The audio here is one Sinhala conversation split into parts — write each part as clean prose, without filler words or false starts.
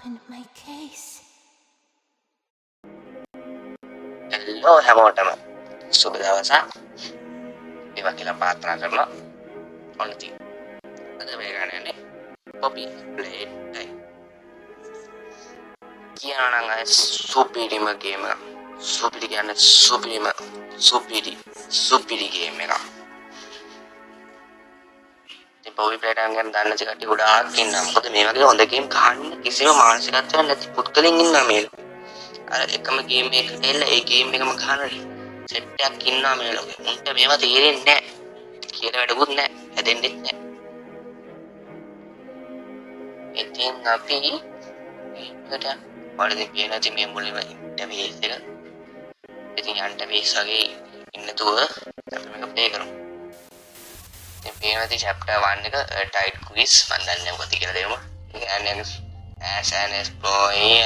opened my case. Hello හැමෝටම සුබ දවසක්. ඒවා කියලා ප්‍රාර්ථනා කරනවා. ඔන්න ඉතින් අද මේ ගන්න යන්නේ Poppy Playtime. කියනවා නම් අය සුපිරිම ගේම එක. සුපිරි කියන්නේ සුපිරි ගේම් එකක්. ඉතින් Poppy Playtime ගැන දන්න කට්ටිය ගොඩාක් ඉන්නවා. මොකද මේ වගේ හොඳ ගේම් ගන්න කිසිම මානසිකත්වයක් නැති පුද්ගලයන් ඉන්නවා මේ. අර එකම ගේම් එකකට එල්ල ඒ ගේම් එකම ගන්න සෙට් එකක් ඉන්නවා මේ ලෝකේ. උන්ට මේවා තේරෙන්නේ නැහැ. කියලා වැඩකුත් නැහැ. හැදෙන්නෙත් නැහැ. ඉතින් අපි මේකට වලදී පේන ඇති මේ මුලින්ම ඉන්ටර්ෆේස් එක. ඉතින් ඉන්ටර්ෆේස් වගේ ඉන්නතුව අපි මේක ප්ලේ කරමු. ඉතින් පේන ඇති chapter 1 එක ටයිට් ක්විස් මම දන්නේ නැහැ මොකද කියලා දෙමු. as an employee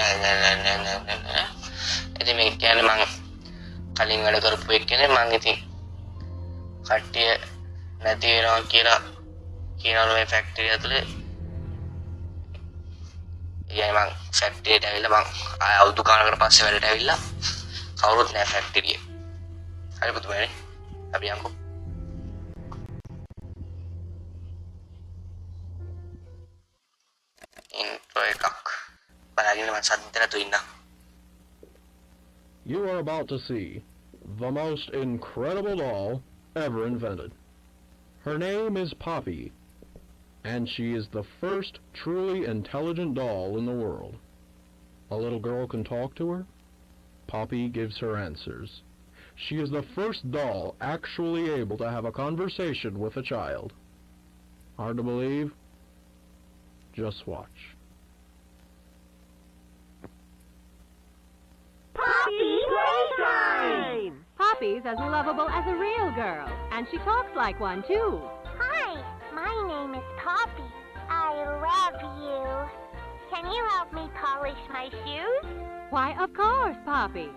ඉතින් මේ කියන්නේ මම කලින් වැඩ කරපු එක්කනේ මම ඉතින් කට්ටිය නැති වෙනවා කියලා කියනවා මේ ෆැක්ටරි ඇතුලේ. ඊයේ මම ෆැක්ටරියට ඇවිල්ලා මම අවුරුදු කාලකට පස්සේ වැඩට ඇවිල්ලා කවුරුත් නැහැ ෆැක්ටරියේ. හරි පුදුමනේ. අපි යන්කෝ. ඉන්ට්‍රෝ එකක් බලන්න මම සද්ද නැතුව ඉන්නා. You are about to see the most incredible doll ever invented. Her name is Poppy, and she is the first truly intelligent doll in the world. A little girl can talk to her. Poppy gives her answers. She is the first doll actually able to have a conversation with a child. Hard to believe? Just watch. Poppy Playtime! Poppy's as lovable as a real girl, and she talks like one too. Hi, my name is Poppy. I love you. Can you help me polish my shoes? Why, of course, Poppy.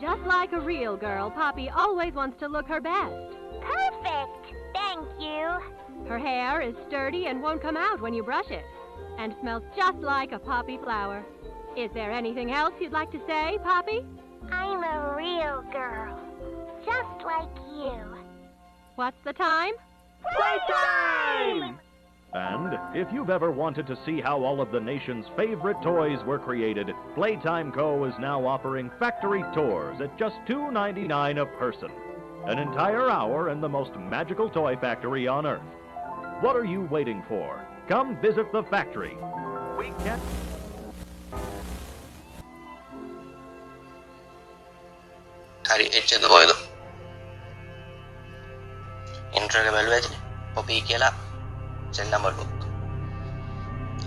Just like a real girl, Poppy always wants to look her best. Perfect! Thank you. Her hair is sturdy and won't come out when you brush it, and smells just like a poppy flower. Is there anything else you'd like to say, Poppy? I'm a real girl. Just like you. What's the time? Playtime! And if you've ever wanted to see how all of the nation's favorite toys were created, Playtime Co. is now offering factory tours at just $2.99 a person. An entire hour in the most magical toy factory on Earth. What are you waiting for? Come visit the factory. We can't... හරි එච්චද කොහෙද ඉන්ට්‍රෝ එක බැලුවා ඇතිනේ Poppy කියලා සෙල් නම්බර් බුක්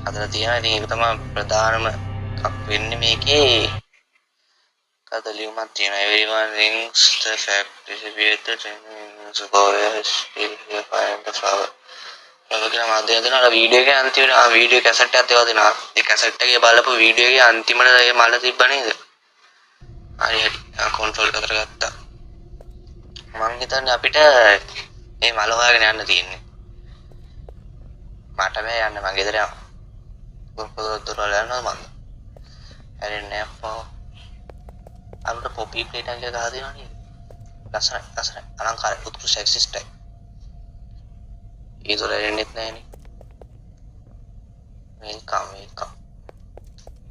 අතන තියෙනවා ඉතින් ඒක තමයි ප්‍රධානම එකක් වෙන්නේ මේකේ කද ලියුමක් තියෙනවා everyone rings the fact distributed to go still find the flower ඒක කියලා මම දෙනවා අර වීඩියෝ එකේ අන්තිමට වීඩියෝ කැසට් එකක් ඒවා දෙනවා ඒ කැසට් එකේ බලපු වීඩියෝ එකේ අන්තිමට ඒ මල තිබ්බ නේද හරි කන්ට්‍රෝල් කරගත්තා මං හිතන්නේ අපිට මේ මල හොයාගෙන යන්න තියෙන්නේ මට බෑ යන්න මං ගෙදර යනවා පොතොත් වල යනවා මං හැරෙන්නේ අප්පා අපිට Poppy Playtime එක ගහලා දෙනවා නේද ලස්සන අලංකාරයි උත්කෘෂ්ඨ එක්සිස්ටයි ඒ දොර එන්නෙත් නැහැ නේ මේක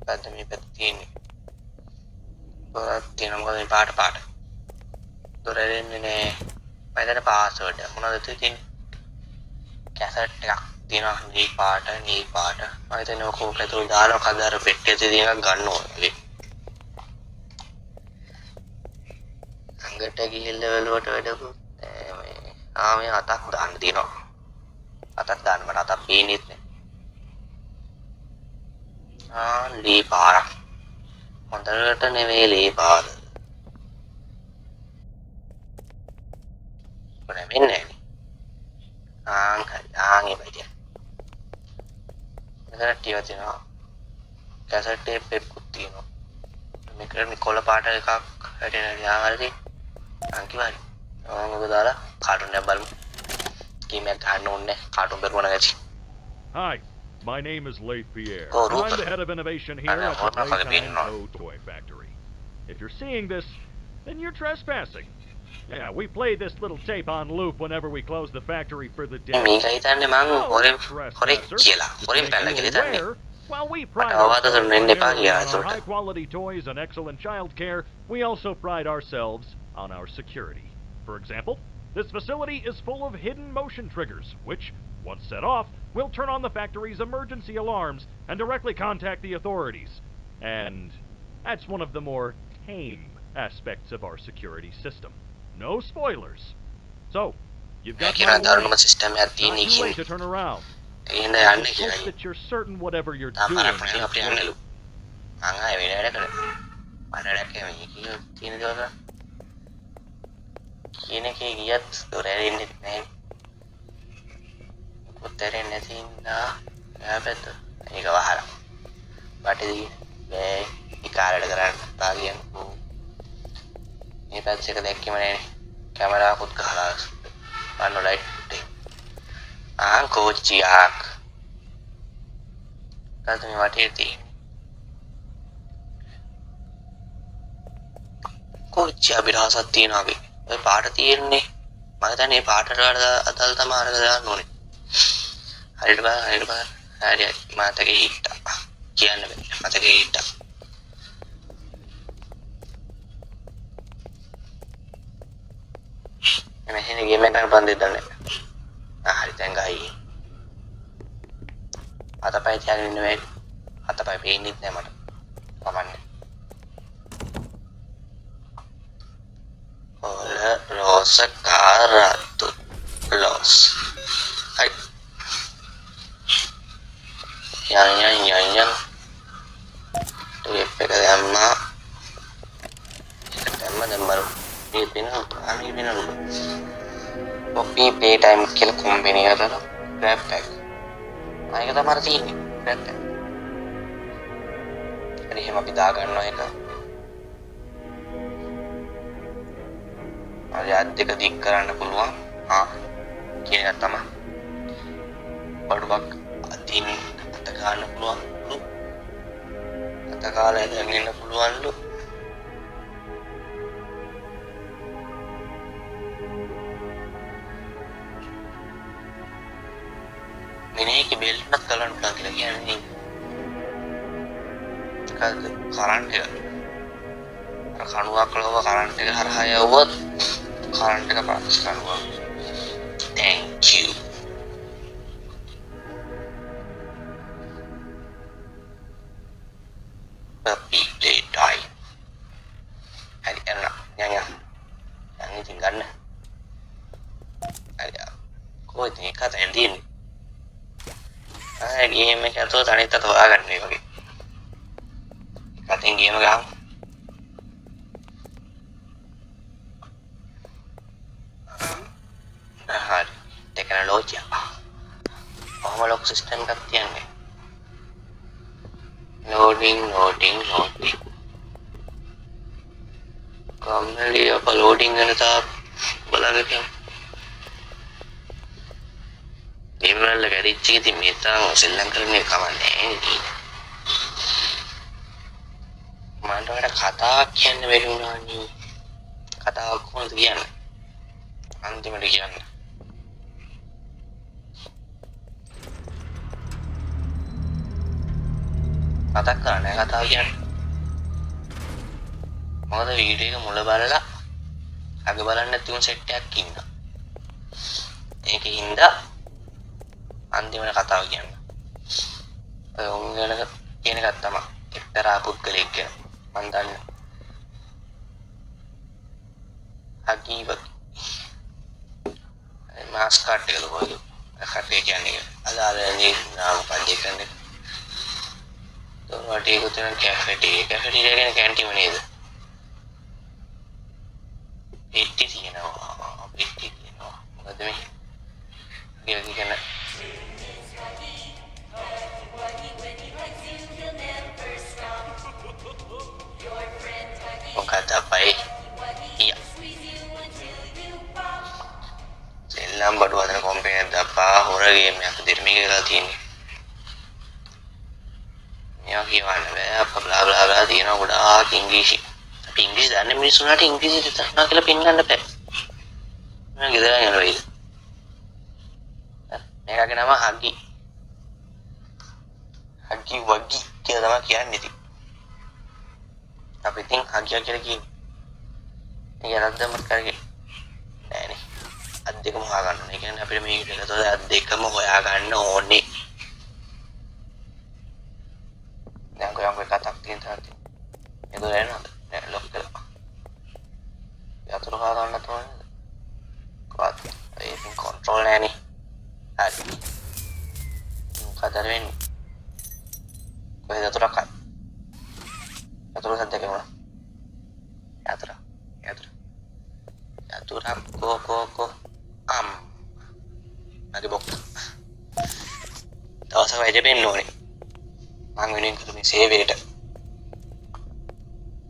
පැත්ත මේ පැත්ත තියෙන්නේ තියෙන මොකද මේ පාට දොර එන්නේ නෑ මම දැන් පාස්වර්ඩ් එක මොනවද තියෙන්නේ කැසට් එකක් තියෙනවා මේ පාට මම හිතන්නේ ඔක ඇතුළේ දාලා කදාර පෙට්ටිය තියෙන එකක් ගන්න ඕනේ අංගට ගිහිල්ලා බලවට වැඩකුත් මේ මේ අතක් දාන්න තියෙනවා අතක් දාන්න මට අතක් පේන්නේත් නෑ ලී පාරක් හොඳට නෙමෙයි ලී පාර වෙන්නේ ආන්ගේ බයිදියා මෙතන ටියව තියෙනවා කැසට් ටේප් එකකුත් තියෙනවා මේක නිකොල පාට එකක් හැටෙන යාවලදී අන්තිමයි මොකද දාලා කාටුන් එක බලමු ගේම් එක ගන්න ඕනේ කාටුන් බැලුවා නැති Hi, My name is Leith Pierre, Oh, and I'm Rupert. the head of innovation here know, at the what am I gonna be Playtime now? Co. Toy Factory. If you're seeing this, then you're trespassing. Yeah, we play this little tape on loop whenever we close the factory for the day. මේක හිතන්නේ මං So, හොරෙන් trespasser, කියලා. just හොරෙන් to පැනලා make you කියලා හිතන්නේ. aware, while we pride අවවාද ourselves දෙන්න එන්න එපා primarily කියලා on our ඒකට. high-quality toys and excellent child care, we also pride ourselves on our security. For example, this facility is full of hidden motion triggers, which, once set off, will turn on the factory's emergency alarms and directly contact the authorities. And that's one of the more tame aspects of our security system. No spoilers. So, you've got මේකේ my නම් දරුණුම word. සිස්ටම් එකක් Not තියෙන too late එකේ. to turn around. එහෙනම් I යන්න just කියලා. hope that you're certain whatever you're තාම doing අපරාප්‍රණය is අපිට right. යන්නලු. මං ආයේ වෙන වැඩකට. මට වැඩක් මේ කියන තියෙන දේවල් කියන එකේ ගියත් දොර ඇරෙන්නේ නැහැ. උත්තරේ නැති ඉඳා එයා පැත්ත. ඒක වහලා. බටදී මේ ඉකාරට කරන්න පාගියන්කෝ. මේ පැත්ත එක දැක්කම නෑනේ. කැමරාවකුත් ගහලා. අන්න ලයිට් එක. කෝච්චියක්. තාම මේ වටේ තියෙන. කෝච්චිය අභිරහසක් තියෙනවා අපි. ඔය පාට තියෙන්නේ. මම හිතන්නේ මේ පාටට වඩා අතල් තමයි අරගෙන දාන්න ඕනේ. හරියට බලන්න. හරිය මතකේ හිටා. කියන්න බෑ. මතකේ හිටා. මෙහෙම ගේම් එකක් බන්දේ දන්නේ. හරි දැන් ගහයි. අතපය තියාගෙන ඉන්න බෑ. අතපය පේන්නේ නැහැ මට. කමන්නේ. Hola, Rosa Carato. Los. Ay. Yan. Tuwip ka dama. Dama baru. Ini pinang. Kopi playtime kill company ada loh. Grab bag. Ayo kita mari sini. Grab bag. Jadi hema kita ගන්නවා එක. අර යත් දෙක දික් කරන්න පුළුවන්. කියන එක තමයි. බඩුවක් අදින් අත ගන්න පුළුවන්. අත කාලේ දැන් ඉන්න පුළුවන්ලු. මිනිහගේ බෙල්ට් එකක් ගලන්න පුළුවන් කියලා කියන්නේ. ඒක කරන්ට් එක. අර කණුවක් ලව කරන්ට් එක හරහා යවුවොත් කරන්ට් එක පාස් කරනවා. Thank you. Tapi they die. Hari enak, nyanyi. Yang ini tinggal na. Hari aku ini kata yang ini. Game එක ඇතුළත අනිත් අත හොයාගන්න මේ වගේ. කටින් ගේම ගහමු. හරි. ටෙක්නොලොජිය. කොහොම ලොකු සිස්ටම් එකක් තියන්නේ. loading. කම්මැලි අප loading කරන තාක් බලන්න කියමු. ඉමරල්ල ගැඩිච්ච එක ඉතින් මේ තරම් සෙල්ලම් කරන්නේ කමන්නේ නේ. මන්ට වඩා කතාවක් කියන්න බැරි වුණා නේ. කතාවක් කොහොමද කියන්නේ? අන්තිමට කියන්න. මතක් කරන්නේ කතාව කියන්නේ. මොකද වීඩියෝ එක මුල බලලා අග බලන්න නැති උන් සෙට් එකක් ඉන්නවා. ඒකේ ඉඳලා අන්තිමට කතාව කියන්නේ. ඔය උන් ගැන කියන එකක් තමයි. එක්තරා පුද්ගලෙක් ගැන මම දන්නේ. අකීව මාස්කට් එක ලෝකෙ. කටේ කියන්නේ අදාළනේ නාම පදේ කරන්නේ. තෝරටි උතන කැෆෙටේරියා කියන්නේ කැන්ටින් නේද? පිටි තියෙනවා. මොකද මේ? ගියදී කියන kata baik iya selam berdua ada komplain apa orang game yang kedir mikir lagi ini මේවා කියවන්න බෑ අප්පා බ්ලා බ්ලා බ්ලා තියෙනවා ගොඩාක් ඉංග්‍රීසි. අපි ඉංග්‍රීසි දන්නේ මිනිස්සුන්ට ඉංග්‍රීසි දෙතනවා කියලා පෙන්වන්න බෑ. මම ගෙදර යනවා වේද. මේකගේ නම හග්ගි. හග්ගි වග්ගි කියලා තමයි කියන්නේ ඉතින්. අපි ඉතින් හග්ගිය කියලා කියන්නේ. ඒක නැද්දම කරගේ. නෑනේ. අත් දෙකම හොයා ගන්න ඕනේ. ඒ කියන්නේ අපිට මේක දෙකතොල අත් දෙකම හොයා ගන්න ඕනේ. දැන් කොහොමද කතාවක් තියෙන තාත්තේ. ඒක නේද? නෑ ලොක් කරලා. යතුරු හොයා ගන්න තෝරන්නේ. කොහොමද? ඒකෙන් කන්ට්‍රෝල් නෑනේ. හරි. මොකද වෙන්නේ? කොහෙද යතුරක් අය? යතුරු සද්දයක් එනවා. යතුරු. Yaturak ko nagibok dawasa වැඩ වෙන්න ඕනේ මං වෙනුවෙන් කළු මේ සේවයට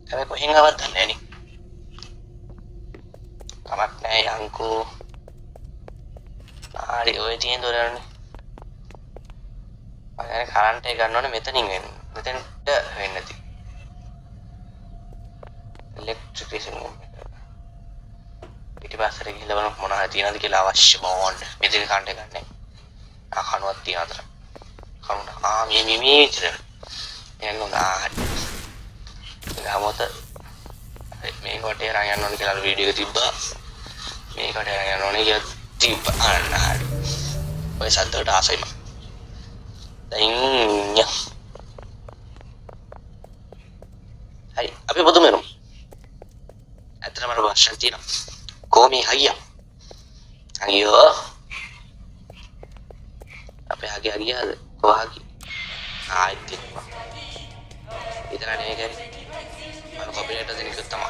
හැබැයි කොහෙන් ආවත් දන්නේ නැණි කමක් නැහැ යන්කෝ හරි ඔය තියෙන දොරනේ මම කරන්ට් එක ගන්න ඕනේ මෙතනින් වෙන්න මෙතෙන්ට වෙන්න නැති ඉලෙක්ට්‍රිසිටි පිටිපස්සට ගිහිල්ලා බලමු මොනවා හරි තියනවද කියලා අවශ්‍ය බෝන්ඩ් මෙතන කන්ට ගන්න. කණුවක් තියන අතර. කණුන මේ විතර. එන්න උනා. ගාමොත මේ කොටේ රන් යන්න ඕනේ කියලා වීඩියෝ එක තිබ්බා. මේ කොටේ රන් යන්න ඕනේ කියලා තිබ්බා. අන්න හරි. ඔය සද්දට ආසයි මම. දැන් හරි අපි පොදු මෙරමු. ඇත්තටම මට ප්‍රශ්න තියෙනවා. Komi hagya. Hagyo. Apa hagi ada? Ko hagi. Itu. Itu nih kan. Kalau copyright ada nih ketemu.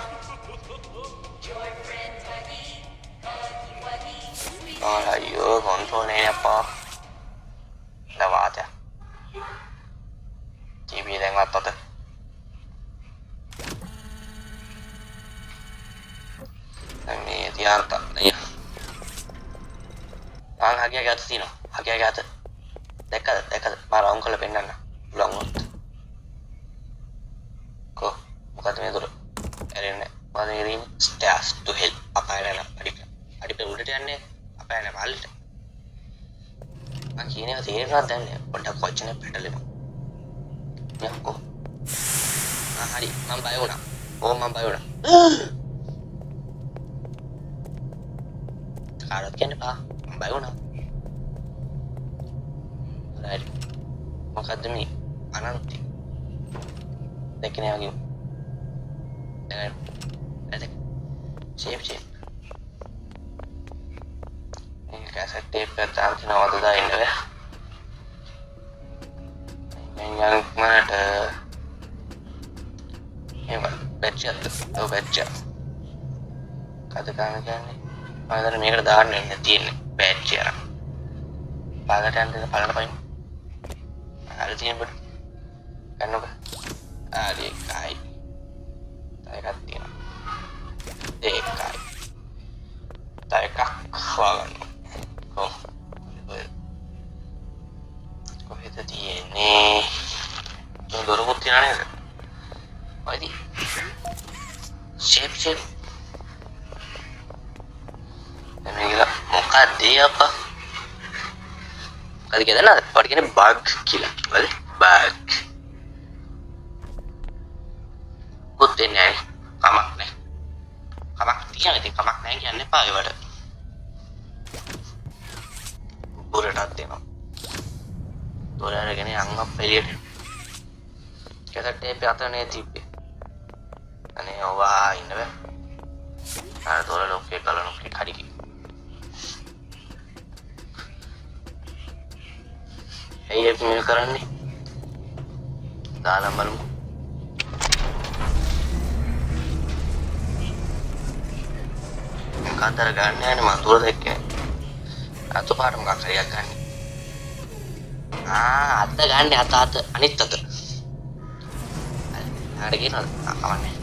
Oh ayo kontrol nih apa? Lewat ya. TV lewat tuh. මේ තියාරත නෑ ආන් හගිය ගත තිනවා හගිය ගත දැක්කද මාර අංකල පෙන්නන්න පුළුවන් වොත් කො මොකද මේ දොර එරෙන්නේ මොකද ඉරින් ස්ටෑස් ටු හෙල්ප් අපායන අඩිප උඩට යන්නේ අපායන මල්ලට මං කියන්නේ තේරෙනවද දැන් පොඩ්ඩක් වචනේ පැටලෙනවා යකෝ හරි මම බය වුණා මම බය වුණා කාරත් කියන්නේ පා බය වුණා. right. මොකද්ද මේ අනන්තය? දැක්කනේ වගේ. දැන් ෂේප්. මේ කැසට් ටේප් එක තාම තියනවද දාන්න බෑ. මම මට බැච්ච. කද කියන්නේ ආදර මේකට දාන්න ඉන්න තියෙන්නේ බෑච් එක. පාගට යන්න දෙන්න බලන්න පයින්. හරි තියෙන බඩ. ගන්නකො. හරි එකයි. තව එකක් තියෙනවා. ඒකයි. තව එකක් හොයන්න. කොහෙද තියෙන්නේ? දොරකුත් තියනා නේද? ඔයදී. ෂේප්. මේක මොකක්ද අප්පා? මොකද කියද නේද? ඔයාලට කියන්නේ බග් කියලා. හරි? බග්. පුතේ නෑ. කමක් නෑ. කමක් තියන ඉතින් කමක් නෑ කියන්න එපා ඒවට. පුරටත් දෙනවා. දොරාරගෙන යන්න අප්පෙලියට. කැසට් ටේප් අතනේ තිබ්බේ. අනේ ඔවා ඉන්න බෑ. අර දොර ලොක්කේ කලනොක්කේ හරි. ඒක මේ කරන්නේ දාලා බලමු කාතර ගන්න යන්නේ මම තුර දැක්කේ අත පාට මොකක් හරියක් ගන්න අත ගන්න අත අනිත් අත හරි කියනවාද කවන්නේ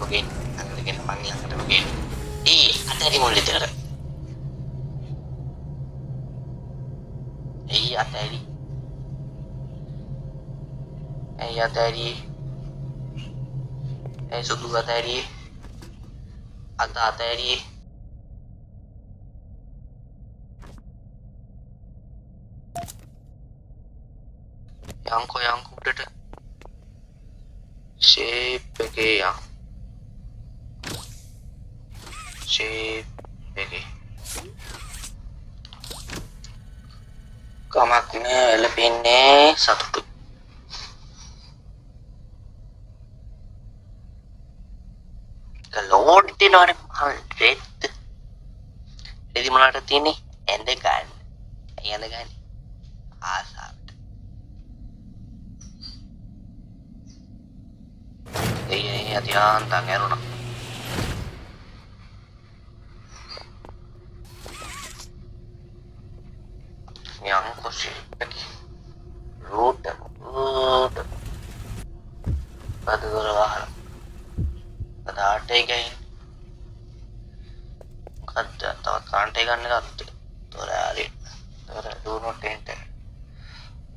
ඔකේ අතට ගෙන මං ළඟට ඔකේ අත හරි මොල්ලේ තේර අත හරි ඇයි අතෑරියේ? ඇයි සුදු අතෑරියේ? අත අතෑරියේ? යංකෝ උඩට ෂේප් එකේ යන් ෂේප් එකේ කමක් නෑ එළපෙන්නේ සතුටු ලෝඩ් දෙනවනේ මහල් රෙද්ද රෙදි මොනවට තියෙන්නේ ඇඳ ගන්න ඇඳ ගන්න ආසාවට ඒ අධ්‍යාන්තං ඇරුණා යංකෝ ෂේප් එකේ රූට් අද දොර වහලා දාටේ ගිහින් මොකද්ද තවත් කාන්ටේ ගන්න ගත්තේ තොර ආරි තොර ඩූනොට් එන්ටර්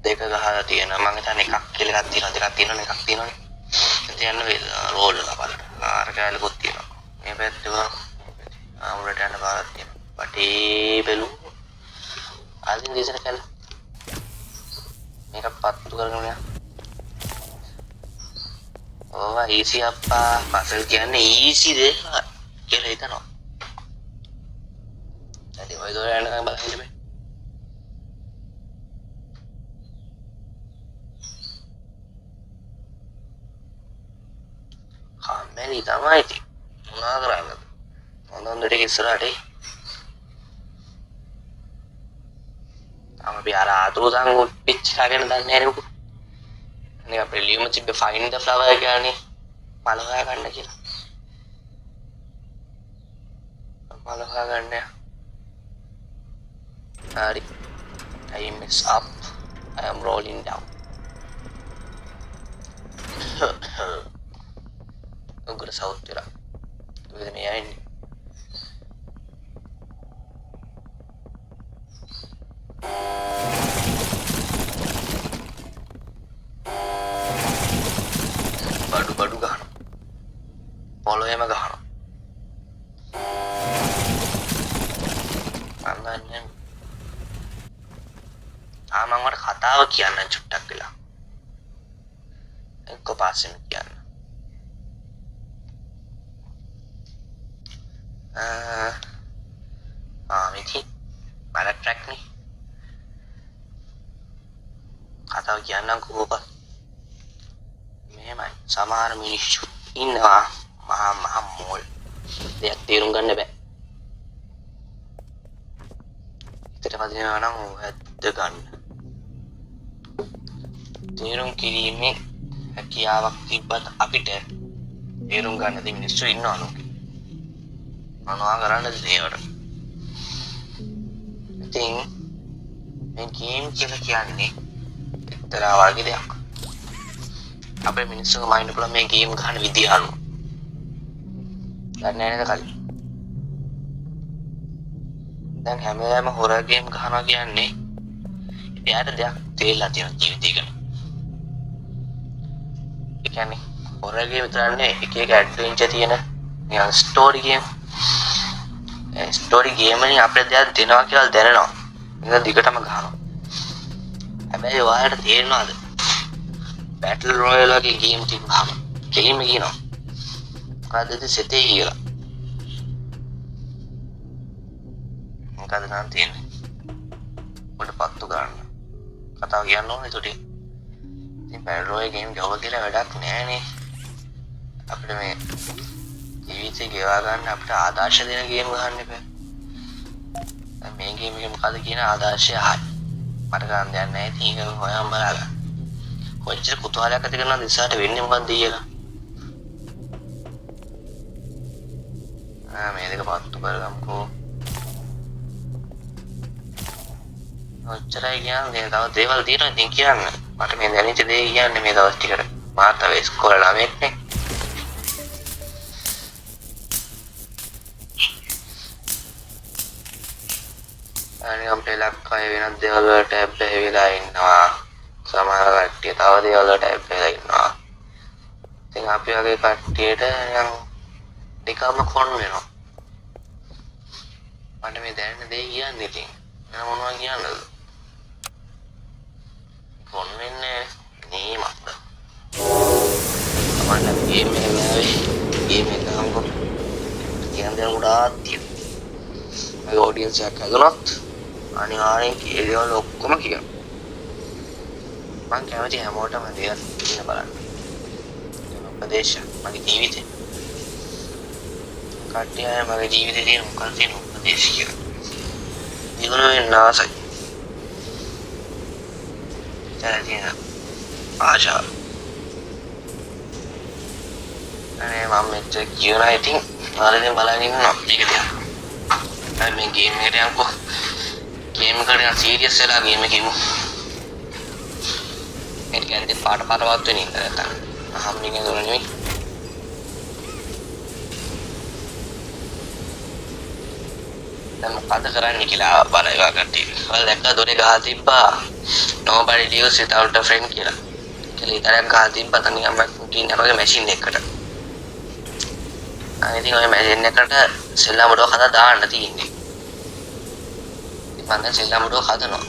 දෙක ගහලා තියෙනවා මම හිතන්නේ එකක් කියලා එකක් තියෙනවා දෙකක් තියෙනවනේ එකක් තියෙනවනේ ඉතින් යන්න රෝල් එක බලන්න ආර කැලකුත් තියෙනවා මේ පැත්තේ ආමුලට යන්න පාරක් තියෙනවා වටේ බැලු ආදින් දේශන කැල මේක පත්තු කරගෙන යන්න ඕවා ඊසි අප්පා පසල් කියන්නේ ඊසි දෙයක් කියලා හිතනවා. ඉතින් ඔය දොර යනකම් බලන්න ඉන්න බෑ. කම්මැලි තමයි ඉතින්. මොනවා කරන්නද? මොනවා දෙයක් ඉස්සරහට එයි. අපි අර ආතුරුදන් පිච් එකගෙන දන්නේ නැහැ නේ. නේ අපේ ලියුම තිබ්බේ find the flower කියන්නේ මල හොයා ගන්න කියලා. මල හොයා ගන්න. හරි. Time is up. I am rolling down. උගර සවුත් වෙලා. මොකද මේ යන්නේ? බඩු ගහනවා පොළොවේම ගහනවා අන්නන්නේ මම වර කතාව කියන්න චුට්ටක් වෙලා එක්ක පාසෙම කියන්න මේකේ මල ට්‍රැක් නේ කතාව කියන්නම් කොහොමද මෙහෙමයි සමහර මිනිස්සු ඉන්නවා මහා මෝල් දෙයක් තේරුම් ගන්න බෑ ඊට පස්සේ නම් වැද්ද ගන්න තේරුම් කිරීමේ හැකියාවක් තිබ්බත් අපිට තේරුම් ගන්න දෙ මිනිස්සු ඉන්නවා ලෝකේ මොනවා කරන්නද ඒවට ඉතින් මේ ගේම් කියලා කියන්නේ එක්තරා වගේ දෙයක් අපේ මිනිස්සුන්ගේ මයින්ඩ් වල මේ ගේම් ගන්න විදිය අනුව දන්නේ නැනේද කලින් දැන් හැමෝම හොරර් ගේම් ගහනවා කියන්නේ එයාට දෙයක් තේරලා තියෙන ජීවිතය ගැන ඒ කියන්නේ හොරර් ගේම් විතරක් නෙවෙයි එක එක ඇඩ්වෙන්චර් තියෙන නිකන් ස්ටෝරි ගේම් ඒ ස්ටෝරි ගේම් වලින් අපිට දෙයක් දෙනවා කියලා දැනෙනවා ඒක දිගටම ගහනවා හැබැයි ඔයාලට තේරෙනවද Battle Royale වගේ ගේම් තිබ්බම ගේම් එක කියනවා මොකද්ද සෙතේ කියලා මොකද නම් තියෙන්නේ පොඩ පත්තු ගන්න කතාව කියන්න ඕනේ ඒකට ඉතින් Battle Royale ගේම් ගව කියලා වැඩක් නෑනේ අපිට මේ ජීවිතේ ගෙවා ගන්න අපිට ආදර්ශ දෙන ගේම් ගන්න එපා දැන් මේ ගේම් එකේ මොකද්ද කියන ආදර්ශය හරි මට ගන්න දෙයක් නෑ ඉතින් ඒක හොයන්න බලන්න කොච්චර කුතුහලයක් ඇති කරනවද ඉස්සරහට වෙන්නේ මොකක්ද කියලා මේ දෙක පත්තු කරගමුකෝ ඔච්චරයි කියන්නේ තව දේවල් තියෙනවා ඉතින් කියන්න මට මේ දැනෙච්ච දේ කියන්නේ මේ දවස් ටිකට මාත් තව ඉස්කෝලේ ළමෙක් නේ අනේ අපේ ලක්කය වෙනත් දේවල් වලට ඇබ්බැහි වෙලා ඉන්නවා සමහර කට්ටිය තව දේවල් වලට ටයිප් වෙලා ඉන්නවා. ඉතින් අපි වගේ කට්ටියට නිකන් නිකම්ම කොන් වෙනවා. මට මේ දැනෙන දේ කියන්නේ ඉතින් මම මොනවා කියන්නද? කොන් වෙන්නේ නේමත්. මම ගේම් එක නෑවේ. ගේම් එක ගමු. කියන්නේ ගොඩාක් තියෙනවා. මගේ ඔඩියන්ස් එකක් හදුනොත් අනිවාර්යෙන් ඒ දේවල් ඔක්කොම කියනවා. මං කැමති හැමෝටම දේවල් ඉන්න බලන්න. උපදේශ මගේ ජීවිතේ. කට්ටිය මගේ ජීවිතේ තියෙන මොකක්ද තියෙන උපදේශ කියලා. දිනුන වෙන්න ආසයි. දැන් ආශා. අනේ මම මෙච්චර කියනවා ඉතින් ආරෙන් බලන් ඉන්නවා මේක දිහා. අර මේ ගේම් එකට යන්කෝ. ගේම් එකට යන් සීරියස් වෙලා ගේම් එක කිව්වෝ. ඒක කියන්නේ පාට පාටවත් වෙන ඉන්න නැත්තම්. අහම්මින් නෝන නෙවෙයි. දැන් මොකද කරන්නේ කියලා බලනවා කට්ටිය. ඔයාලා දැක්කද දොරේ ගහලා තිබ්බා nobody lives without a friend කියලා. කියලා ඉතරක් ගහලා තිබ්බා තනියම කුටින් අපගේ මැෂින් එකකට. ඉතින් ඔය මැෂින් එකට සෙල්ලම් බඩුව හදා දාන්න තියෙන්නේ. ඉතින් මම දැන් සෙල්ලම් බඩුව හදනවා.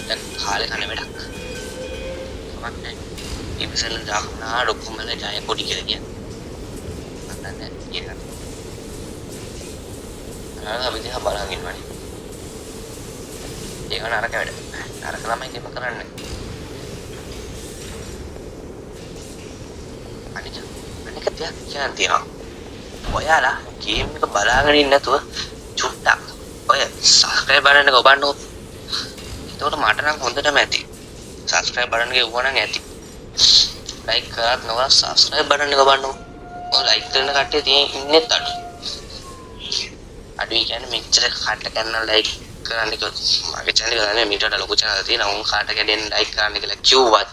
දැන් කාලේ කන වැඩක්. මම ඉතින් දානවා ඩොක්කමල ජය පොඩි කියලා කියන්නේ. මම දැන් කියනවා. අපි දිහා බලන් ඉන්නවනේ. ඒක නරක වැඩ. නරක ළමයි කිම කරන්නේ. අනික තියා කියන්න තියනවා. ඔයාලා ගේම් එක බලාගෙන ඉන්න නැතුව චුට්ටක් ඔය සබ්ස්ක්‍රයිබ් බටන් එක ඔබන්නකො. එතකොට මට නම් හොඳටම ඇති. සබ්ස්ක්‍රයිබ් බටන් එක ඔබනනම් ඇති. ලයික් කරත් නොකරත් සබ්ස්ක්‍රයිබ් බටන් එක ඔබන්නකො. ඔය ලයික් කරන කට්ටිය තියෙන ඉන්නේ අඩු. අඩුයි කියන්නේ මෙච්චර කාට කරන ලයික් කරන්න කිව්වොත් මගේ channel එක නේ මීට වඩා ලොකු channel තියෙනවා. උන් කාට කැඩෙන්න ලයික් කරන්න කියලා කිව්වත්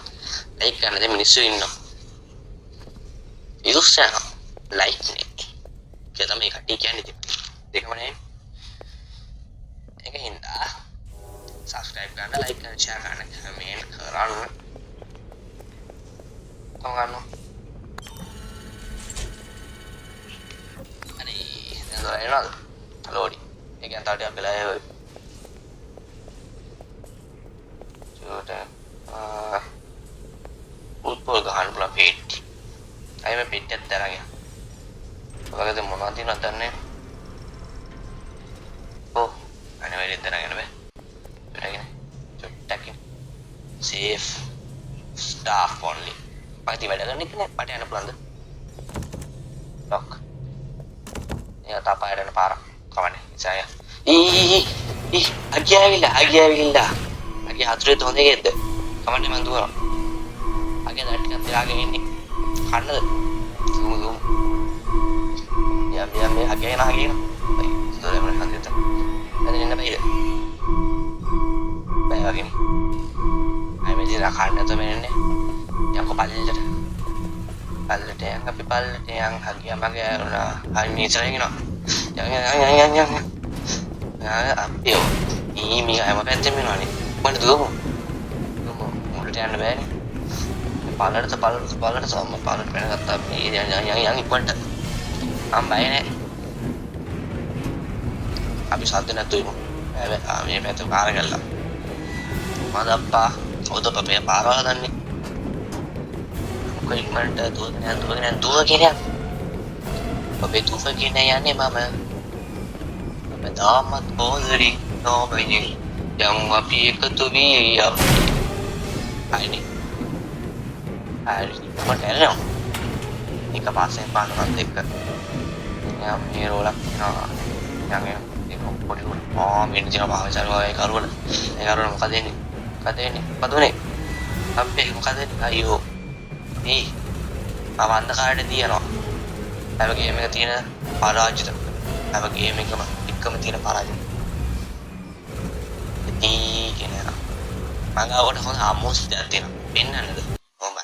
ලයික් කරන්න දෙ මිනිස්සු ඉන්නවා. ඉරුස්සන ලයික් නේ. කියලා තමයි කට්ටිය කියන්නේ. දෙකම නේ. ඒක හින්දා subscribe කරන්න, like කරන්න, share කරන්න, comment කරන්න. කොහොමද? අනේ දැන් එනවාද? ලෝඩි. ඒක අන්තයට අපිලා ඒ චෝට උත්පෝල් ගහන්න පුළුවන් පෙට්ටි. අය මේ පෙට්ටියක් තරගෙන. ඔයගොල්ලෝ මොනවද දිනවද දන්නේ? ඔව්. අනේ වෙලෙන් තරගෙන බෑ. තරගෙන. චොට්ටකින්. safe staff only. පයිති වැඩ කරන්න ඉන්නේ මට යන්න පුළුවන්ද? lock. එයා තාපායට යන පාර. කවන්නේ. ඉසාය. අගියාවිලා. අගිය හතරේ හොඳ එකේද? කවන්නේ මන් දුවනවා. අගිය දැන් ටිකක් තියාගෙන ඉන්නේ. කන්නද? දුමු. යම් අගිය එන. අයි. ඉතල මම හන්දියට. දැන් එන්න බෑද? බෑ වගේ. අය මෙදී රකන්න තමයි යන්කො පල්ලෙට. පල්ලෙට යන් අපි පල්ලෙට යන් අගිය මගේ උනා. අයි මේ ඉස්සරහින් එනවා. yang apio ini ayam apa aja minum mana dulu mau dia anda bayar palar sama palar pengen kata yang ikut tambah ini habis satu natu itu kami betul parah gila mana apa udah pakai parah kan nih kau ikut dua kini pakai tufa kini ya nih mama damat bozri no bini yang api ekatu bi ya ini hotel no ini kapasnya pan nanti ke yang mirola yang podi oh ini jangan bahas cari karun muka ini padu nih sampai muka ini ayo nih apa anda kada dia no apa game nya tina parah aja apa game nya kama තියෙන පරාජය. ඉතින් කියනවා. මම ගාවට හොඳ අමෝස්ටයක් තියෙනවා. පෙන්නන්නද? කොහොමද?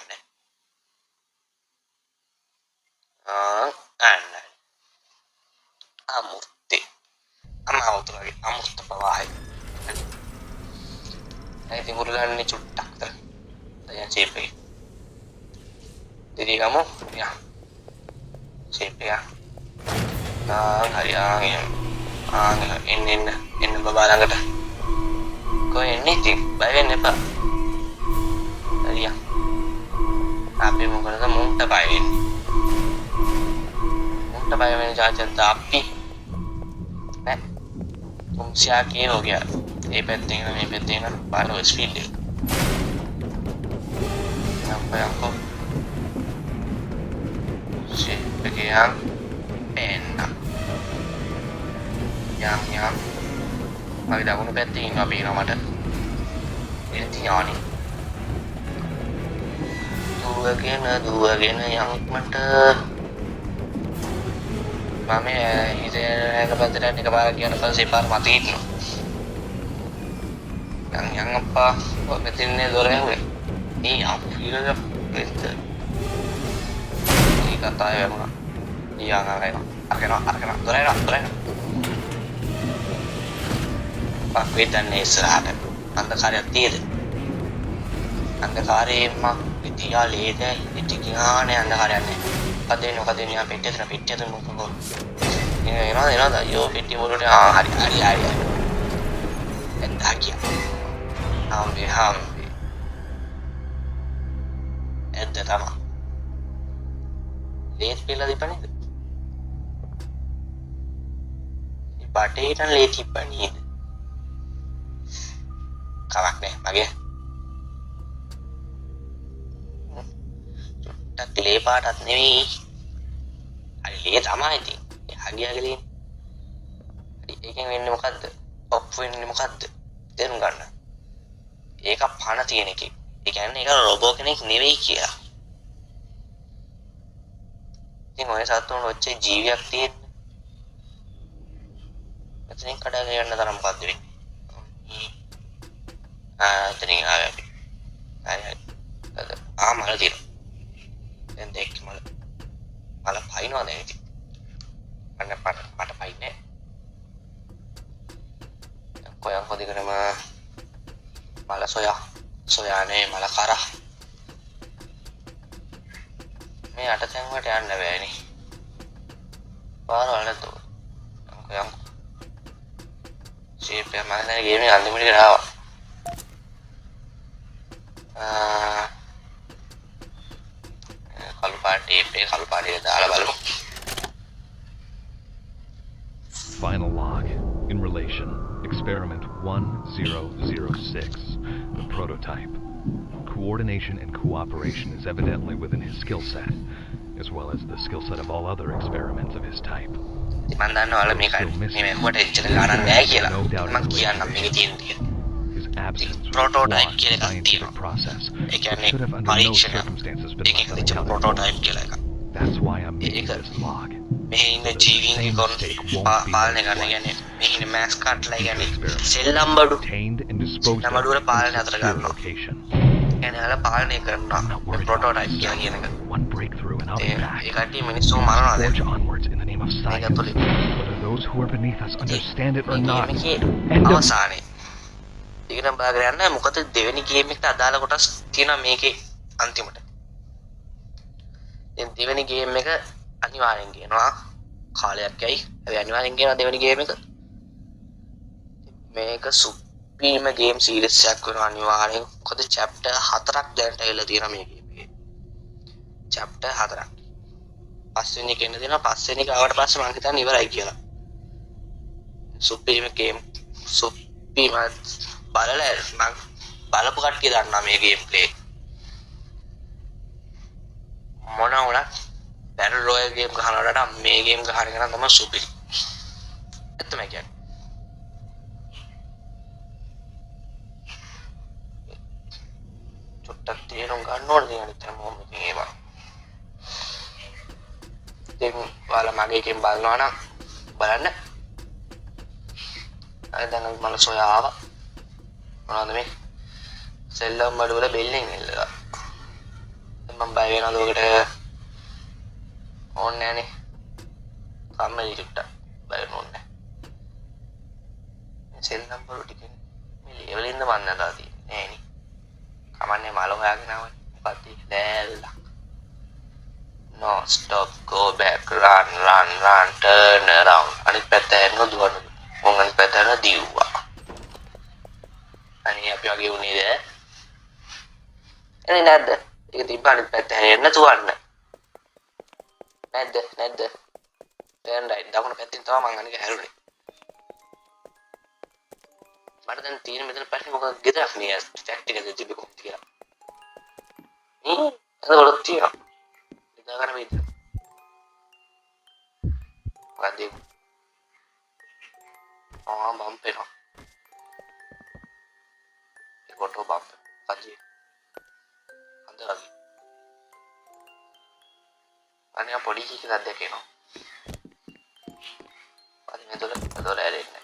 අන්න. අමුත්තේ. අමාවුතු වගේ අමුත්ත පවායි. ඉතින් උරුගන්නේ චුට්ටක් විතර. දැන් ෂේප් එක. දිරිගමු. යා. ෂේප් එක. හරි එන්න බබා ළඟට. කොහෙ එන්නේ ඉතින්? බය වෙන්න එපා. හරියා. අපි මොකද මුන්ට බය වෙන්නේ? මුන්ට බය වෙන જાචන්ත අපි නෑ. තුම්සියා කියෝ ගියා. මේ පැත්තෙන් මේ පැත්තෙන් බලව ස්පීඩ් එක. යම්පයන්කො. ෂේප් එක එන්න. යම්. අපි දකුණු පැත්තේ ඉන්නවා පේනවා මට. එන තියානේ. දුවගෙන යන්නට මම ඉතින් පැත්තට එකපාරක් ගියන පස්සේ පාර මතේ ඉන්නවා. යන් අප්පා ඔය මෙතනනේ දොර ඇහුවේ. මේ අපිරක පෙත්ත. මේ කතාව වුණා. ඊයන් අරගෙන දොර එනවා. පක්විතන්නේ ඉස්සරහට අන්ධකාරයක් තියෙද? අන්ධකාරයේම විදියා ලේද ඉතිගානේ අන්ධකාරයක් නෑ. මොකද යා පිටියද මොකෝ. එනවා අයියෝ පිටිය වලට හරි. එන්දා කියා. හම්බේ. එද්ද තමයි. ලේත් පිළ දීපනේද? ඉපටේට ලේත් ඉපනේද? කවක් නෑ මගේ. චුට්ටක් ලේ පාටත් නෙවෙයි. හරි ලේ තමයි ඉතින්. හගියාගලින්. හරි ඒකෙන් වෙන්නේ මොකද්ද? ඔප් වෙන්නේ මොකද්ද? තේරුම් ගන්න. ඒක පණ තියෙන එකේ. ඒ කියන්නේ ඒක රොබෝ කෙනෙක් නෙවෙයි කියලා. ඉතින් ඔය සතුන් ඔච්චර ජීවියක් තියෙන. එතනින් කඩගෙන යන්න තරම් මොකද්ද වෙන්නේ? එතනින් ආවේ. හරි. මල තියෙනවා. දැන් දෙක් මල පයින්නවා දැන් ඉතින්. අන්න පට පයින්නේ. කොයන් හොදිකරම මල සොයානේ මල කරා. මේ අටතැන් වලට යන්න බෑනේ. පාරවල් නැතුව. කොයන් ෂේප් එක මම දැන් ගේම් එක අන්තිමට කරාවා. කළු පාටේ දාලා බලමු. Final log. In relation, experiment 1006, the prototype. Coordination and cooperation is evidently within his skill set, as well as the skill set of all other experiments of his type. මම දන්නවල මේක මේ කොට එච්චර ගණන් නැහැ කියලා. මම කියන්නම් මේකේ තියෙන දේ. His absence prototype කියලා එකක් scientific තියෙනවා. process. ඒ කියන්නේ Should have under no පරීක්ෂණ. circumstances been ඒකේ left තියෙන unaccounted prototype for. කියලා එකක්. That's why I'm making ඒක this log. මේ ඉන්න ජීවීන් පාලනය කරන්න කියන්නේ මේ ඉන්න මැස් කට්ලා කියන්නේ සෙල්ලම් බඩු Obtained and disposed නම දුර of පාලනය in අතර secure ගන්නවා. location. කියන්නේ අර පාලනය කරනවා ප්‍රොටෝටයිප් කියලා කියන එක. One breakthrough and I'll be back. ඒ කට්ටිය මිනිස්සු මරනවා දැන්. Forge onwards in the name of මේක science. තුලින් Whether those who are beneath us understand it or මේ not. ගේම් එකේ End of අවසානයේ ඊගෙන බාගෙන යන්න මොකද දෙවෙනි ගේම් එකට අදාළ කොටස් තියෙනවා මේකේ අන්තිමට. දැන් දෙවෙනි ගේම් එක අනිවාර්යෙන් කියනවා කාලයක් යයි. හැබැයි අනිවාර්යෙන් කියනවා දෙවෙනි ගේම් එක. මේක සුප්‍රීම ගේම් සීරීස් එකක් වෙනවා අනිවාර්යෙන්. මොකද chapter 4ක් දැනට ඇවිල්ලා තියෙනවා මේ ගේම් එකේ. chapter 4ක්. පස්වෙනි එක එන්න දෙනවා. පස්වෙනි එක ආවට පස්සේ මම හිතන්නේ ඉවරයි කියලා. සුප්‍රීම ගේම් සුප්‍රීම බලලා මම බලපු කට්ටිය දන්නා මේ ගේම් ප්ලේ. මොන වුණත් බැටල් රොයල් ගේම් ගහනවට මේ ගේම් ගහන එක නම් තමයි සුපිරි. ඇත්තම කියන්නේ. චුට්ටක් තේරුම් ගන්න ඕනේ අනිත් හැමෝම මේවා. දැන් ඔයාලා මගේ ගේම් බලනවා නම් බලන්න. අය දැන් මම සොයා ආවා. මොනවද මේ? සෙල්ලම් බඩු වල බෙල්ලින් එල්ලලා. දැන් මම බය වෙනවද ඔකට? ඕනේ නැනේ. කම්මැලි චුට්ටක් බය වෙන්නේ නැහැ. සෙල්ලම් බඩු ටික මේ ලෙවල් ඉන්න මන් නදාදී. නෑ stop go back run turn around අනිත් පැත්ත හැරෙනවා දුවන්න මම අනිත් පැත්ත හැරෙනවා දිව්වා අනේ අපි වගේ උනේ ද එනේ නැද්ද ඒක තිබ්බ අනිත් පැත්ත හැරෙන්න දුවන්න නැද්ද turn right දකුණු පැත්තෙන් තමයි මම අනික හැරුනේ මට දැන් තියෙන මෙතන ප්‍රශ්නේ මොකක්ද ගෙදරක් නේ ටැක්ටික් එකද තිබ්බේ කොහොමද කියලා එතකොට තියෙනවා ඉතින් ගන්න වේද මොකද බම්ප් එනවා ඒකට බම්ප් අජි අන්දරගේ අනේ පොඩි කීකක් දැකේනවා අද මෙතන ඇරෙන්නේ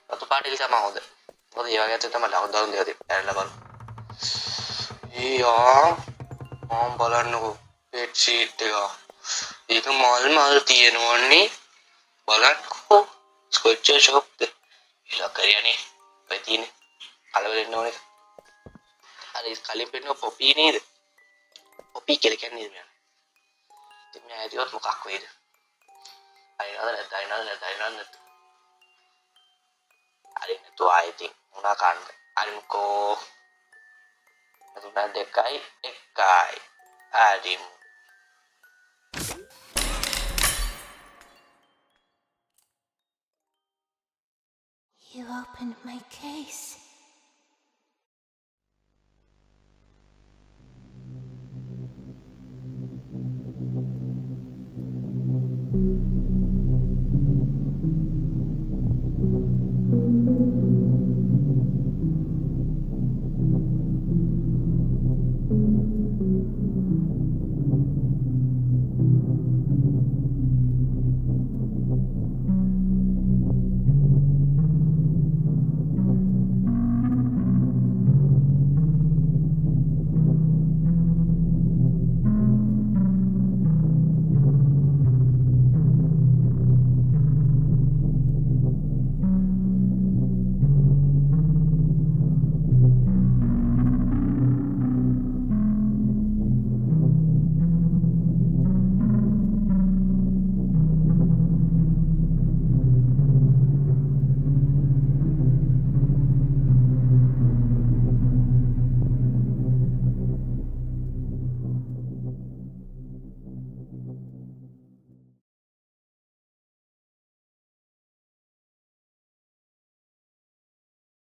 රතු පාට නිසා මම හොඳ මොකද ඒ වගේ ඇත්තට තමයි ලකුණු දරුන් දෙව දෙන්න ඇරලා බලමු මම බලන්නකෝ බෙඩ් ෂීට් එක ඒක මල් තියෙනවන්නේ බලන්නකෝ ස්කොච් ෂොප් ඉලා කරියනේ පැතිනේ කලවල ඉන්න ඕනේ අර කලින් පෙන්නව පොපි නේද පොපි කියලා කියන්නේ නේද ඉතින් මම ඇයිවත් මොකක් වෙයිද අයිනවද itu I think gunakan arimko itu dekai ekai adim You opened my case.